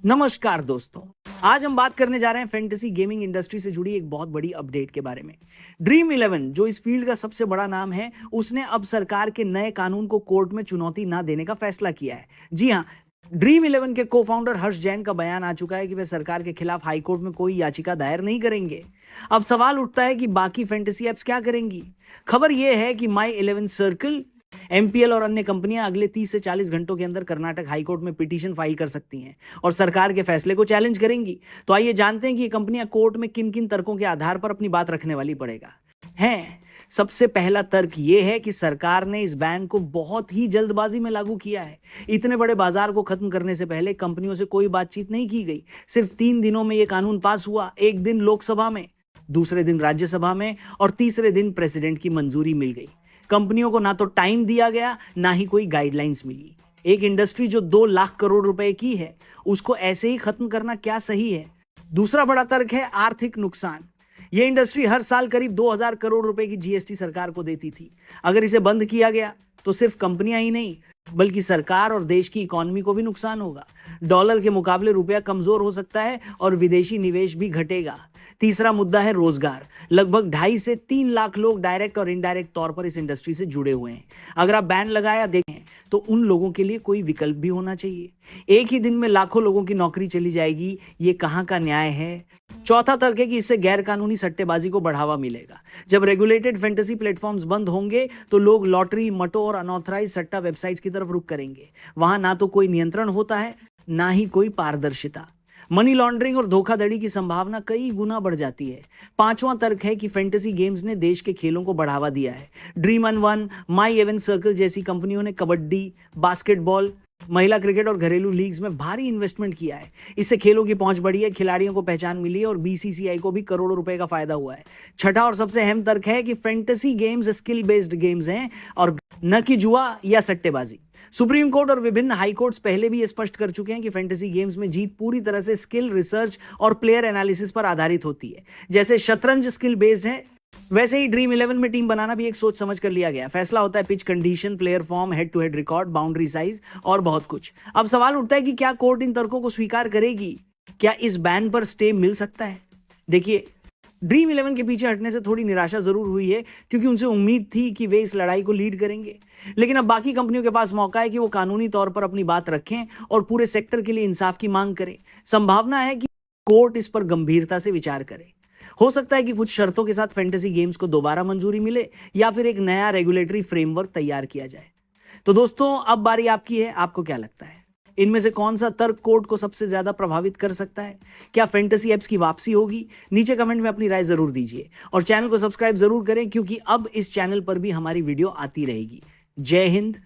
नमस्कार दोस्तों। आज हम बात करने जा रहे हैं फैंटेसी गेमिंग इंडस्ट्री से जुड़ी एक बहुत बड़ी अपडेट के बारे में। ड्रीम 11 जो इस फील्ड का सबसे बड़ा नाम है, उसने अब सरकार के नए कानून को कोर्ट में चुनौती ना देने का फैसला किया है। जी हाँ, ड्रीम 11 के को फाउंडर हर्ष जैन का बयान आ चुका है कि वे सरकार के खिलाफ हाईकोर्ट में कोई याचिका दायर नहीं करेंगे। अब सवाल उठता है कि बाकी फैंटेसी एप्स क्या करेंगी। खबर यह है कि माई 11 सर्कल, एमपीएल और अन्य कंपनियां अगले 30 से 40 घंटों के अंदर कर्नाटक हाईकोर्ट में पिटीशन फाइल कर सकती हैं और सरकार के फैसले को चैलेंज करेंगी। तो आइए जानते हैं कि ये कंपनियां कोर्ट में किन किन तर्कों के आधार पर अपनी बात रखने वाली पड़ेगा है। सबसे पहला तर्क यह है कि सरकार ने इस बैन को बहुत ही जल्दबाजी में लागू किया है। इतने बड़े बाजार को खत्म करने से पहले कंपनियों से कोई बातचीत नहीं की गई। सिर्फ 3 दिनों में यह कानून पास हुआ। एक दिन लोकसभा में, दूसरे दिन राज्यसभा में और तीसरे दिन प्रेसिडेंट की मंजूरी मिल गई। कंपनियों को ना तो टाइम दिया गया, ना ही कोई गाइडलाइंस मिली। एक इंडस्ट्री जो 2 लाख करोड़ रुपए की है, उसको ऐसे ही खत्म करना क्या सही है। दूसरा बड़ा तर्क है आर्थिक नुकसान। यह इंडस्ट्री हर साल करीब 2000 करोड़ रुपए की जीएसटी सरकार को देती थी। अगर इसे बंद किया गया तो सिर्फ कंपनियां ही नहीं, बल्कि सरकार और देश की इकोनॉमी को भी नुकसान होगा। डॉलर के मुकाबले रुपया कमजोर हो सकता है और विदेशी निवेश भी घटेगा। तीसरा मुद्दा है रोजगार। लगभग 2.5 से 3 लाख लोग डायरेक्ट और इनडायरेक्ट तौर पर इस इंडस्ट्री से जुड़े हुए हैं। अगर आप बैन लगाया देखें तो उन लोगों के लिए कोई विकल्प भी होना चाहिए। एक ही दिन में लाखों लोगों की नौकरी चली जाएगी, ये कहां का न्याय है। चौथा तर्क है कि इससे गैर कानूनी सट्टेबाजी को बढ़ावा मिलेगा। जब रेगुलेटेड फैंटेसी प्लेटफॉर्म्स बंद होंगे तो लोग लॉटरी, मटो और अनऑथराइज सट्टा वेबसाइट्स की तरफ रुख करेंगे। वहां ना तो कोई नियंत्रण होता है, ना ही कोई पारदर्शिता। मनी लॉन्ड्रिंग और धोखाधड़ी की संभावना कई गुना बढ़ जाती है। पांचवां तर्क है कि फैंटेसी गेम्स ने देश के खेलों को बढ़ावा दिया है। ड्रीम 11, माई 11 सर्कल जैसी कंपनियों ने कबड्डी, बास्केटबॉल, महिला क्रिकेट और घरेलू लीग्स में भारी इन्वेस्टमेंट किया है। इससे खेलों की पहुंच बढ़ी है, खिलाड़ियों को पहचान मिली है और बीसीसीआई को भी करोड़ों रुपए का फायदा हुआ है। छठा और सबसे अहम तर्क है कि fantasy games skill based games हैं और न कि जुआ या सट्टेबाजी। सुप्रीम कोर्ट और विभिन्न हाई कोर्ट्स पहले भी ये स्पष्ट कर चुके हैं कि फैंटेसी गेम्स में जीत पूरी तरह से स्किल, रिसर्च और प्लेयर एनालिसिस पर आधारित होती है। जैसे शतरंज स्किल बेस्ड है, वैसे ही ड्रीम 11 में टीम बनाना भी एक सोच समझ कर लिया गया। फैसला होता है pitch condition, player form, head to head record, boundary size और बहुत कुछ। अब सवाल उठता है कि क्या कोर्ट इन तर्कों को स्वीकार करेगी? क्या इस बैन पर स्टे मिल सकता है? देखिए, ड्रीम 11 के पीछे हटने से थोड़ी निराशा जरूर हुई है, क्योंकि उनसे उम्मीद थी कि वे इस लड़ाई को लीड करेंगे। लेकिन अब बाकी कंपनियों के पास मौका है कि वो कानूनी तौर पर अपनी बात रखें और पूरे सेक्टर के लिए इंसाफ की मांग करें। संभावना है कि कोर्ट इस पर गंभीरता से विचार करे। हो सकता है कि कुछ शर्तों के साथ फैंटेसी गेम्स को दोबारा मंजूरी मिले या फिर एक नया रेगुलेटरी फ्रेमवर्क तैयार किया जाए। तो दोस्तों, अब बारी आपकी है। आपको क्या लगता है, इनमें से कौन सा तर्क कोर्ट को सबसे ज्यादा प्रभावित कर सकता है? क्या फैंटेसी एप्स की वापसी होगी? नीचे कमेंट में अपनी राय जरूर दीजिए और चैनल को सब्सक्राइब जरूर करें, क्योंकि अब इस चैनल पर भी हमारी वीडियो आती रहेगी। जय हिंद।